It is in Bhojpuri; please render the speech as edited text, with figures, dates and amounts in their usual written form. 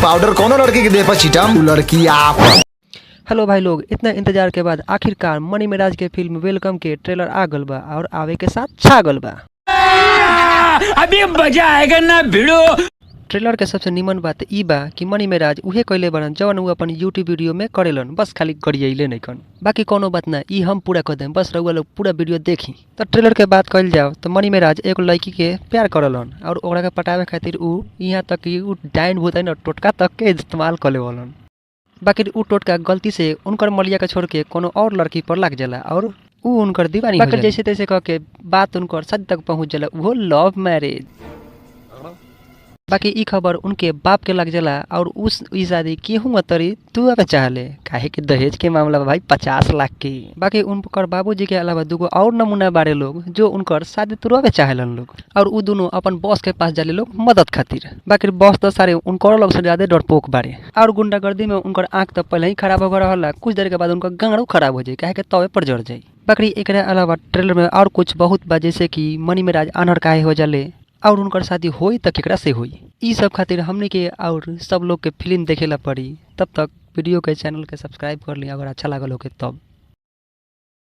पाउडर कोनो लड़की के देह पर छिटम उ लड़की आप। हेलो भाई लोग, इतना इंतजार के बाद आखिरकार मनी मिराज के फिल्म वेलकम के ट्रेलर आ गल बा और आवे के साथ छा गल बा। अभी मजा आएगा ना भिड़ो। ट्रेलर के सबसे निमन बात ई बा कि मनी मिराज उहे कइले बारन जवन उ अपन यूट्यूब वीडियो में करेलन, बस खाली गरियले नहीं कन। बाकी कोनो बात ना, ई हम पूरा कर देम, बस रउआ लोग पूरा वीडियो देखी। तो ट्रेलर के बात कइल जाओ तो मनी मिराज एक लड़की के प्यार करलन और ओकरा के पटावे खातिर उ यहाँ तक कि उ डाइन भूताइन और टोटका तक के इस्तेमाल कर लेवलन। बाकी उ टोटका गलती से उनकर मलिया के छोड़ के कोनो और लड़की पर लग जाला और उ उनकर दीवानी हो जाला। जैसे तैसे कह के बात उनकर सद तक पहुंच जाला, वो लव मैरिज। बाकी ई खबर उनके बाप के लग जाला और उस ई शादी केहू तरी तू अब चाहले, काहे कि दहेज के मामला भाई 50 लाख के। बाकी उनकर बाबूजी के अलावा दूगो और नमूना बारे लोग जो उनकर शादी तुरवे चाहेलन लोग और उ दोनों अपन बॉस के पास जाले लोग मदद खातिर। बाकी बॉस तो सारे उनकर लोग से ज्यादा डरपोक बारे और गुंडागर्दी में उनकर आंख तो पहले ही खराब हो गया, कुछ देर के बाद उनका गांडू खराब हो जाए, काहे के तवे पर जड़ जाए। बाकी एकरा अलावा ट्रेलर में और कुछ बहुत बा, जैसे कि मनी मिराज अनहर काहे हो जाले और उनकर शादी होई त केकरा से होई। ई सब खातिर हमने के और सब लोग के फिल्म देखेला पड़ी। तब तक वीडियो के चैनल के सब्सक्राइब कर ली अगर अच्छा लागल हो के तब।